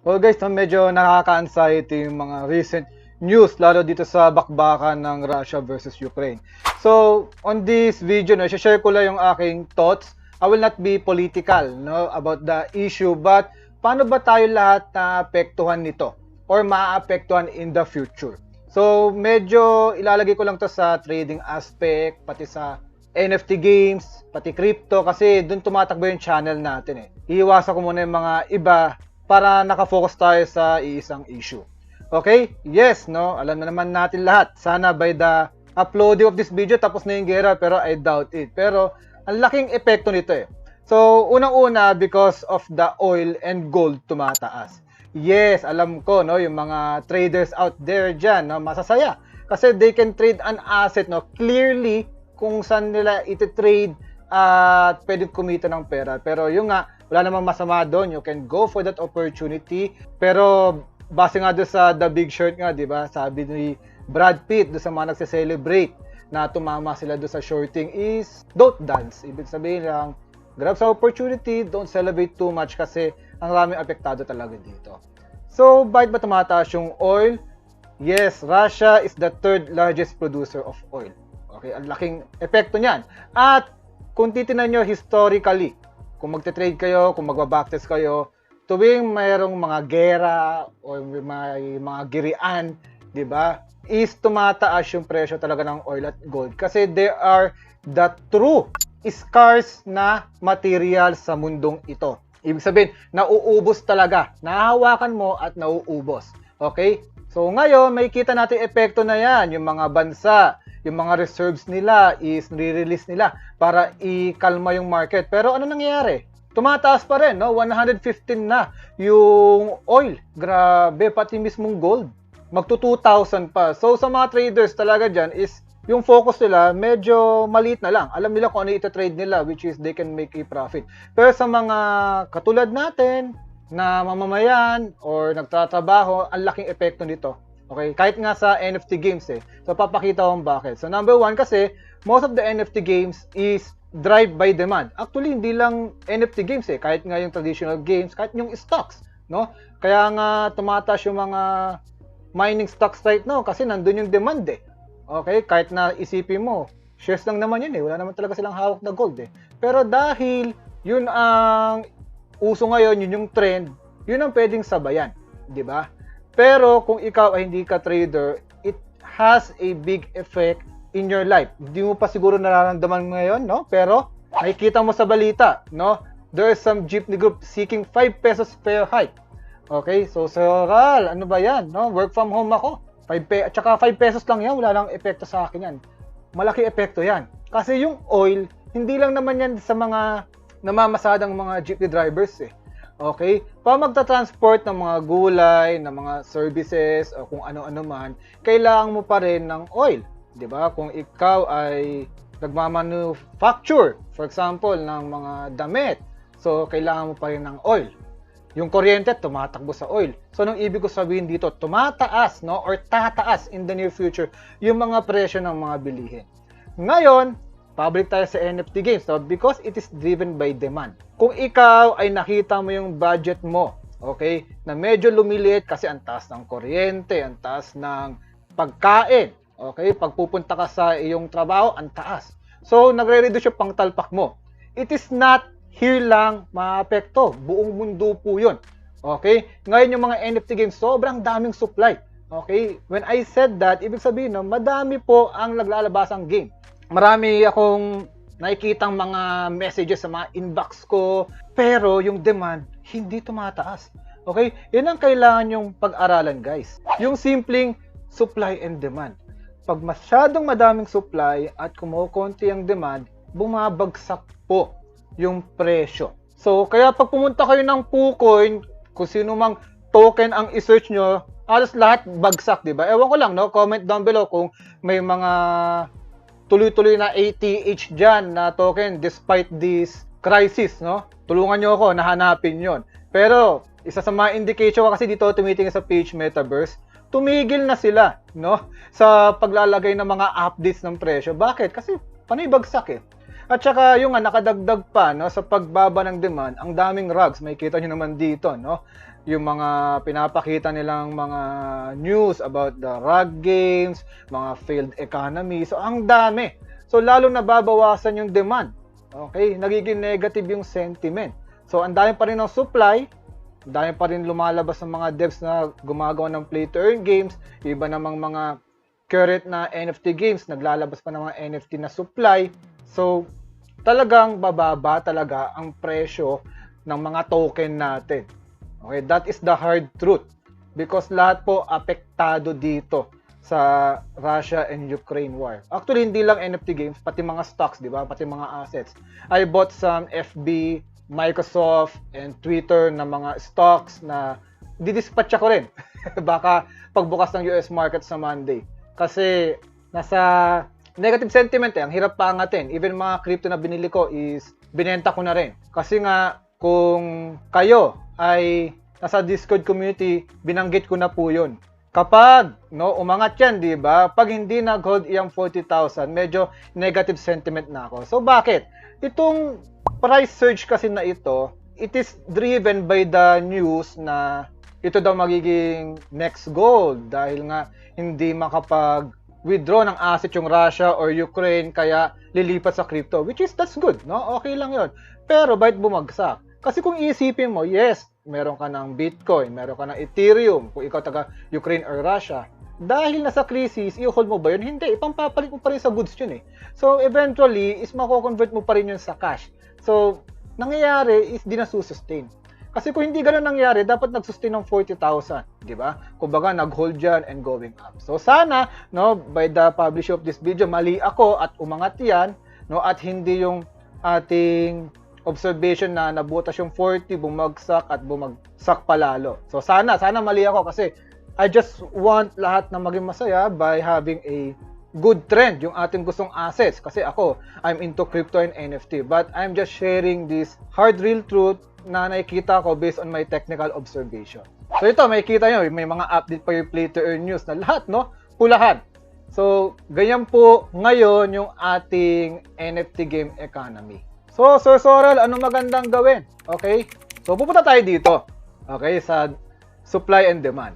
Well guys, no, medyo nakaka-anxiety yung mga recent news lalo dito sa bakbakan ng Russia versus Ukraine. So, on this video, no, share ko lang yung aking thoughts. I will not be political, no, about the issue, but paano ba tayo lahat na apektuhan nito or maaapektuhan in the future? So, medyo ilalagay ko lang to sa trading aspect, pati sa NFT games, pati crypto, kasi dun tumatakbo yung channel natin eh. Iiwasan ko muna yung mga iba para nakafocus tayo sa iisang issue. Okay? Yes, no? Alam na naman natin lahat. Sana by the uploading of this video, tapos na yung gera, pero I doubt it. Pero, ang laking epekto nito eh. So, unang-una, because of the oil and gold tumataas. Yes, alam ko, no? Yung mga traders out there dyan, no? Masasaya. Kasi they can trade an asset, no? Clearly, kung saan nila iti-trade at pwedeng kumita ng pera. Pero yung nga, wala namang masama doon. You can go for that opportunity. Pero base nga doon sa The Big Short nga, di ba? Sabi ni Brad Pitt doon sa mga nagse-celebrate na tumama sila doon sa shorting is don't dance. Ibig sabihin lang, grab sa opportunity, don't celebrate too much kasi ang raming apektado talaga dito. So, bakit ba tumataas yung oil? Yes, Russia is the third largest producer of oil. Okay, ang laking epekto niyan. At kung titingnan nyo historically, kung magte-trade kayo, kung magba-backtest kayo, tuwing mayroong mga gera o may mga girian, di ba, is tumataas yung presyo talaga ng oil at gold kasi they are the true scarce na material sa mundong ito. Ibig sabihin, nauubos talaga. Nahahawakan mo at nauubos. Okay? So ngayon, may kita natin epekto na yan. Yung mga bansa, yung mga reserves nila is nire-release nila para ikalma yung market. Pero ano nangyayari? Tumataas pa rin, no? 115 na yung oil. Grabe, pati mismong gold. Magto-2,000 pa. So sa mga traders talaga dyan is yung focus nila medyo maliit na lang. Alam nila kung ano ito-trade nila, which is they can make a profit. Pero sa mga katulad natin na mamamayan or nagtatrabaho, ang laking epekto nito. Okay? Kahit nga sa NFT games eh. So, papakita ko bakit. So, number one kasi, most of the NFT games is drive by demand. Actually, hindi lang NFT games eh. Kahit nga yung traditional games, kahit yung stocks. No? Kaya nga, tumataas yung mga mining stocks right now kasi nandun yung demand eh. Okay? Kahit na isipin mo, shares lang naman yun eh. Wala naman talaga silang hawak na gold eh. Pero dahil yun ang uso ngayon, yun yung trend, yun ang pwedeng sabayan. Di ba? Pero kung ikaw ay hindi ka trader, it has a big effect in your life. Hindi mo pa siguro nararamdaman ngayon, no? Pero nakikita mo sa balita, no? There is some jeepney group seeking 5 pesos fare hike. Okay? So, Soral, ano ba yan? No? Work from home ako. At saka 5 pesos lang yan, wala lang epekto sa akin yan. Malaki epekto yan. Kasi yung oil, hindi lang naman yan sa mga namamasadang mga jeepney drivers eh. Okay? Pa magta-transport ng mga gulay, ng mga services, o kung ano-ano man, kailangan mo pa rin ng oil. 'Di ba? Kung ikaw ay nagmamanufacture, for example, ng mga damit, so kailangan mo pa rin ng oil. Yung kuryente, tumatakbo sa oil. So, anong ibig ko sabihin dito? Tumataas, no? Or tataas in the near future yung mga presyo ng mga bilihin. Ngayon, pabalik tayo sa NFT games, no? Because it is driven by demand. Kung ikaw ay nakita mo yung budget mo, okay, na medyo lumiliit kasi ang taas ng kuryente, ang taas ng pagkain, okay, pagpupunta ka sa iyong trabaho, ang taas. So, nagre-reduce yung pangtalpak mo. It is not here lang maapekto. Buong mundo po yun. Okay? Ngayon yung mga NFT games, sobrang daming supply. Okay? When I said that, ibig sabihin, no, madami po ang naglalabasang game. Marami akong nakikitang mga messages sa mga inbox ko, pero yung demand, hindi tumataas. Okay? Yan ang kailangan yung pag-aralan, guys. Yung simpleng supply and demand. Pag masyadong madaming supply at kumukonti ang demand, bumabagsak po yung presyo. So, kaya pag pumunta kayo ng PooCoin, kung sino mang token ang i-search nyo, halos lahat bagsak, di ba? Ewan ko lang, no? Comment down below kung may mga tuloy-tuloy na ATH dyan na token despite this crisis, no? Tulungan nyo ako, nahanapin yon. Pero, isa sa mga indication kasi dito tumitingin sa page Metaverse, tumigil na sila, no? Sa paglalagay ng mga updates ng presyo. Bakit? Kasi panay bagsak eh. At saka yung nakadagdag pa, no, sa pagbaba ng demand, ang daming rugs, may kita nyo naman dito, no? yung mga pinapakita nilang mga news about the rug games, mga failed economy. So, ang dami. So, lalo nababawasan yung demand. Okay? Nagiging negative yung sentiment. So, ang dami pa rin ng supply, dami pa rin lumalabas ng mga devs na gumagawa ng play-to-earn games, iba namang mga current na NFT games, naglalabas pa ng mga NFT na supply. So, talagang bababa talaga ang presyo ng mga token natin. Okay, that is the hard truth. Because lahat po apektado dito sa Russia and Ukraine war. Actually, hindi lang NFT games, pati mga stocks, di ba? Pati mga assets. I bought some FB, Microsoft, and Twitter na mga stocks na didispatch ako rin. Baka pagbukas ng US market sa Monday. Kasi nasa negative sentiment ang hirap paangatin. Even mga crypto na binili ko is binenta ko na rin. Kasi nga, kung kayo ay nasa Discord community, binanggit ko na po yun. Kapag umangat yan, di ba? Pag hindi nag-hold iyang 40,000, medyo negative sentiment na ako. So, bakit? Itong price surge kasi na ito, it is driven by the news na ito daw magiging next gold dahil nga hindi makapag-withdraw ng asset yung Russia or Ukraine kaya lilipat sa crypto, which is that's good, no? Okay lang yon. Pero bakit bumagsak? Kasi kung iisipin mo, yes, meron ka ng Bitcoin, meron ka ng Ethereum, kung ikaw taga Ukraine or Russia, dahil nasa crisis, i-hold mo ba yun? Hindi, ipampapalit mo pa rin sa goods yun eh. So, eventually, is mako-convert mo pa rin yun sa cash. So, nangyayari is di nasusustain. Kasi kung hindi gano'n nangyari, dapat nag-sustain ng 40,000, di ba? Kumbaga, nag-hold dyan and going up. So, sana, by the publishing of this video, mali ako at umangat yan, at hindi yung ating observation na nabutas yung 40, bumagsak at bumagsak palalo. So sana mali ako kasi I just want lahat na maging masaya by having a good trend yung ating gustong assets. Kasi ako, I'm into crypto and NFT, but I'm just sharing this hard real truth na nakikita ko based on my technical observation. So ito, makikita nyo, may mga update pa yung play to earn news na lahat, pulahan. So, ganyan po ngayon yung ating NFT game economy. So, Sir Sorrel, ano magandang gawin? Okay? So, pupunta tayo dito. Okay? Sa supply and demand.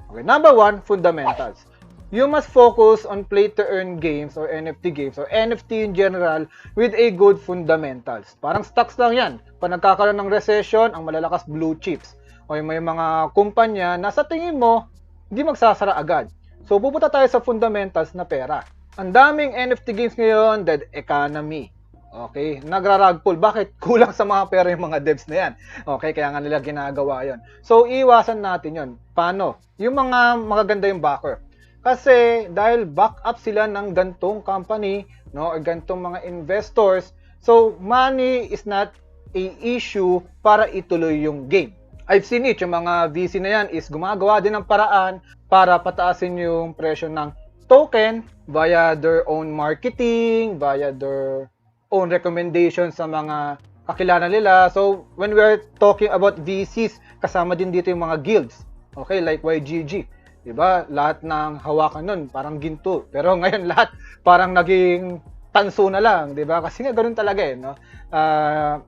Okay? Number 1, fundamentals. You must focus on play-to-earn games or NFT games or NFT in general with a good fundamentals. Parang stocks lang yan. Pag nagkakaroon ng recession, ang malalakas blue chips. O may mga kumpanya na sa tingin mo, hindi magsasara agad. So, pupunta tayo sa fundamentals na pera. Ang daming NFT games ngayon, dead economy. Okay, nagra-rug pull. Bakit? Kulang sa mga pera yung mga devs na yan. Okay, kaya nga nila ginagawa yon. So, iwasan natin yon. Paano? Yung mga magaganda yung backer. Kasi, dahil back up sila ng gantong company, or gantong mga investors, so, money is not a issue para ituloy yung game. I've seen it. Yung mga VC na yan is gumagawa din ng paraan para pataasin yung presyo ng token via their own marketing, via their own recommendations sa mga kakilala nila. So, when we're talking about VCs, kasama din dito yung mga guilds. Okay, like YGG. Diba? Lahat ng hawakan nun, parang ginto. Pero ngayon, lahat parang naging tanso na lang. Diba? Kasi nga, ganun talaga eh.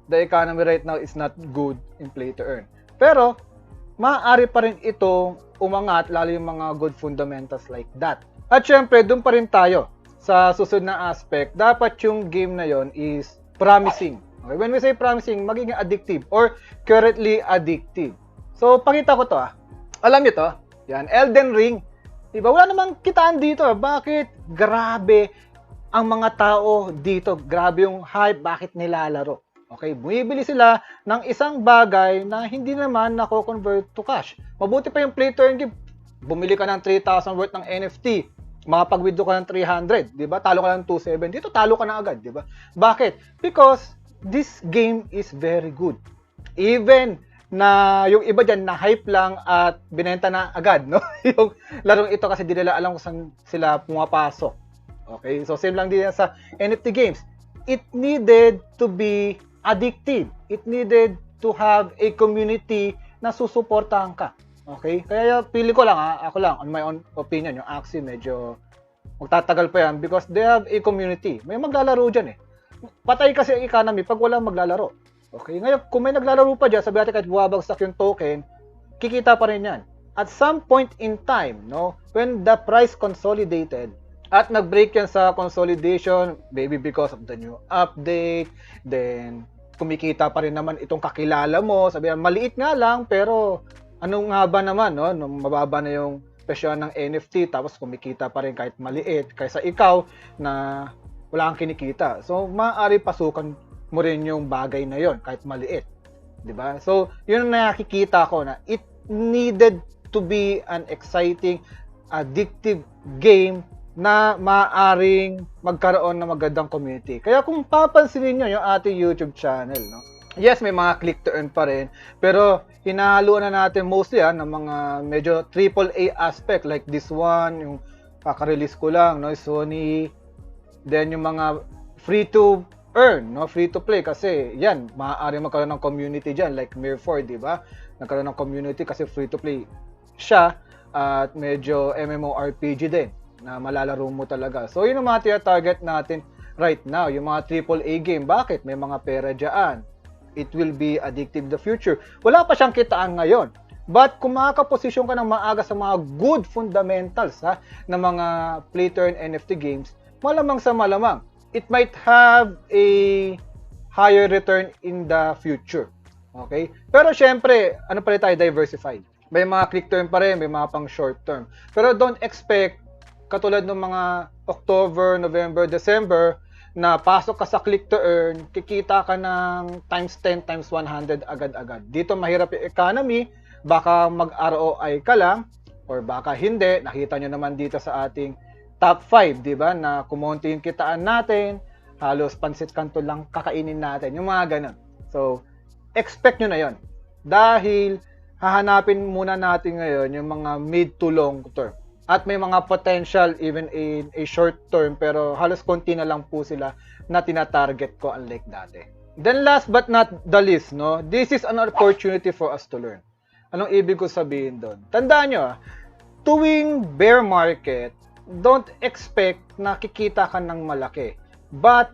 The economy right now is not good in play to earn. Pero, maaari pa rin ito umangat, lalo yung mga good fundamentals like that. At syempre, dun pa rin tayo sa susunod na aspect, dapat yung game na yon is promising. Okay? When we say promising, magiging addictive or currently addictive. So, pakita ko to Alam niyo to? Yan, Elden Ring. Diba? Wala namang kitaan dito. Bakit? Grabe ang mga tao dito. Grabe yung hype. Bakit nilalaro? Okay, bumibili sila ng isang bagay na hindi naman nako-convert to cash. Mabuti pa yung play to earn game. Bumili ka ng 3,000 worth ng NFT. Makapag-withdraw ka ng 300, di ba? Talo ka ng 270. Dito, talo ka na agad, di ba? Bakit? Because this game is very good. Even na yung iba dyan, na-hype lang at binenta na agad, no? Yung larong ito kasi di nila alam kung saan sila pumapasok. Okay? So, same lang din sa NFT games. It needed to be addictive. It needed to have a community na susuportahan ka. Okay? Kaya pili ko lang ako lang, on my own opinion, yung Axie medyo magtatagal pa yan because they have a community. May maglalaro dyan eh. Patay kasi ang economy pag walang maglalaro. Okay? Ngayon, kung may naglalaro pa dyan, sabi natin kahit buwabagsak yung token, kikita pa rin yan. At some point in time, no, when the price consolidated, at nag-break yan sa consolidation, maybe because of the new update, then kumikita pa rin naman itong kakilala mo, sabihan, maliit nga lang, pero ano nga ba naman, no, nung mababa na yung presyo ng NFT, tapos kumikita pa rin kahit maliit, kaysa ikaw na wala kang kinikita. So, maaari pasukan mo rin yung bagay na yon kahit maliit. Diba? So, yun ang nakikita ko na it needed to be an exciting, addictive game na maaaring magkaroon ng magandang community. Kaya kung papansinin nyo yung ating YouTube channel, no? Yes, may mga click to earn pa rin, pero hinahaluan na natin mostly ng mga medyo AAA aspect like this one, yung kaka-release ko lang, no, Sony, then yung mga free to earn, no, free to play kasi yan, maaari magkaroon ng community diyan like Mir 4, di ba? Nagkaroon ng community kasi free to play siya at medyo MMORPG din na malalaro mo talaga. So yun ang mga target natin right now, yung mga AAA game. Bakit? May mga pera diyan. It will be addictive in the future. Wala pa siyang kitaan ngayon. But kung makakaposisyon ka ng maaga sa mga good fundamentals ng mga play-to-earn NFT games, malamang sa malamang, it might have a higher return in the future. Okay? Pero syempre, ano pa rin tayo, diversified. May mga click term pa rin, may mga pang short term. Pero don't expect, katulad ng mga October, November, December, na pasok ka sa click to earn, kikita ka ng times 10, times 100 agad-agad. Dito mahirap yung economy, baka mag-ROI ka lang, or baka hindi. Nakita nyo naman dito sa ating top 5, di ba? Na kumonti yung kitaan natin, halos pansit kanto lang kakainin natin, yung mga ganun. So, expect nyo na yon. Dahil, hahanapin muna natin ngayon yung mga mid to long term. At may mga potential even in a short term, pero halos konti na lang po sila na tinatarget ko unlike dati. Then last but not the least, no, this is an opportunity for us to learn. Anong ibig ko sabihin doon? Tandaan nyo, tuwing bear market, don't expect na kikita ka ng malaki. But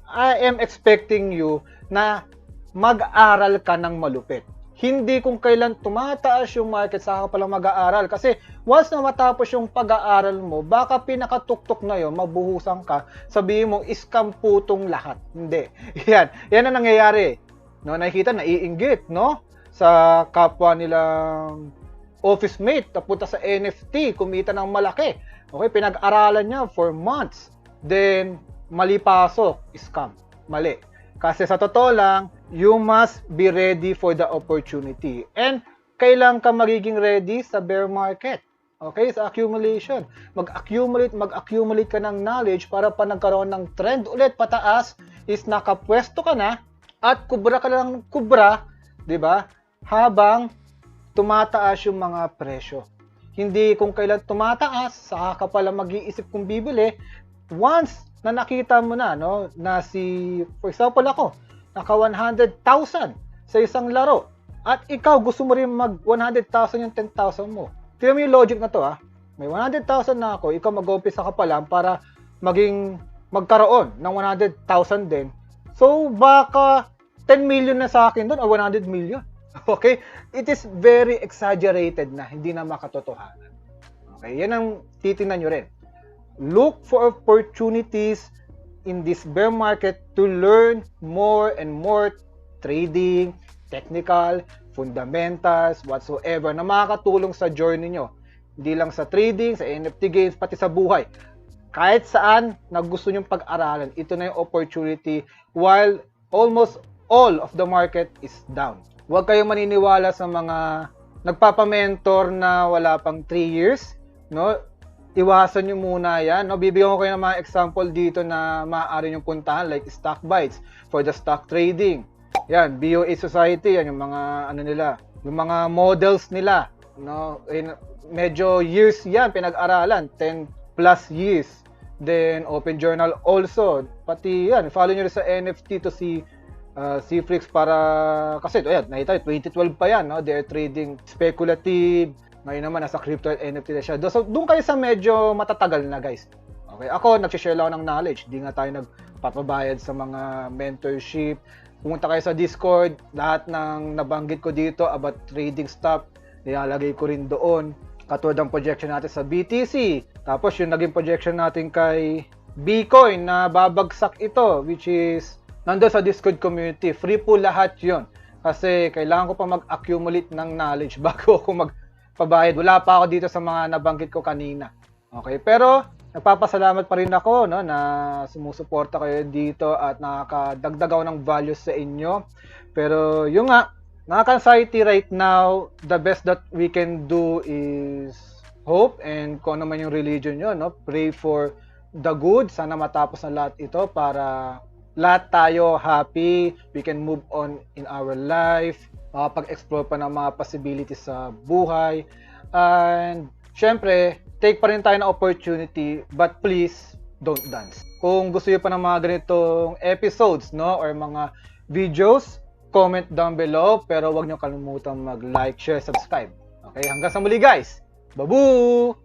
I am expecting you na mag-aral ka ng malupit. Hindi kung kailan tumataas yung market, saka ka palang mag-aaral. Kasi once na matapos yung pag-aaral mo, baka pinakatuktok na yun, mabuhusan ka, sabihin mo, scam po tong lahat. Hindi. Yan ang nangyayari. No, nakikita, naiinggit, no? Sa kapwa nilang office mate, napunta sa NFT, kumita ng malaki. Okay, pinag-aralan niya for months. Then, mali pasok, scam. Mali. Kasi sa totoo lang, you must be ready for the opportunity. And kailan ka magiging ready sa bear market? Okay, sa accumulation. Mag-accumulate ka ng knowledge para pa nagkaroon ng trend ulit pataas, is nakapwesto ka na at kubra ka lang kubra, 'di ba? Habang tumataas yung mga presyo. Hindi kung kailan tumataas, saka ka pala mag-iisip kung bibili. Once na nakita mo na, no, na for example ako, naka 100,000 sa isang laro, at ikaw gusto mo rin mag 100,000 yung 10,000 mo. Tignan mo yung logic na to, may 100,000 na ako, ikaw mag-umpisa ka pa lang para magkaroon ng 100,000 din. So baka 10 million na sa akin doon o 100 million. Okay? It is very exaggerated na, hindi na makatotohanan. Okay? Yan ang titingnan nyo rin. Look for opportunities in this bear market to learn more and more trading, technical, fundamentals, whatsoever na makakatulong sa journey nyo. Hindi lang sa trading, sa NFT games, pati sa buhay. Kahit saan na gusto nyong pag-aralan, ito na yung opportunity while almost all of the market is down. Huwag kayong maniniwala sa mga nagpapamentor na wala pang 3 years, no? Iwasan nyo muna yan. No? Bibigyan ko kayo ng mga example dito na maaari nyo puntahan like Stock Bytes for the stock trading. Yan, BOA Society, yan yung mga ano nila, yung mga models nila, no? Medyo years yan pinag-aralan, 10 plus years. Then Open Journal also, pati yan, follow nyo rin sa NFT to see Cfrix para kasi ayan, nakita 2012 pa yan, no? They're trading speculative. Ngayon naman, nasa crypto at NFT na siya. So, doon kayo sa medyo matatagal na, guys. Okay, ako, nag-share lang ng knowledge. Di nga tayo nagpapabayad sa mga mentorship. Pumunta kayo sa Discord. Lahat ng nabanggit ko dito about trading stuff, nilalagay ko rin doon. Katulad ng projection natin sa BTC. Tapos yung naging projection natin kay Bitcoin na babagsak ito, which is nandun sa Discord community. Free po lahat yon. Kasi kailangan ko pa mag-accumulate ng knowledge bago ako magpabayad. Wala pa ako dito sa mga nabanggit ko kanina. Okay, pero nagpapasalamat pa rin ako no, na sumusuporta kayo dito at nakakadagdag ako ng values sa inyo. Pero yung nga, nakaka-anxiety right now, the best that we can do is hope, and kung ano man yung religion nyo, no, pray for the good. Sana matapos na lahat ito para lahat tayo happy, we can move on in our life, makapag-explore pa ng mga possibilities sa buhay. And syempre, take pa rin tayo ng opportunity, but please don't dance. Kung gusto niyo pa ng mga ganitong episodes, no, or mga videos, comment down below, pero wag niyo kalimutan mag-like, share, subscribe. Okay, hanggang sa muli guys. Babu!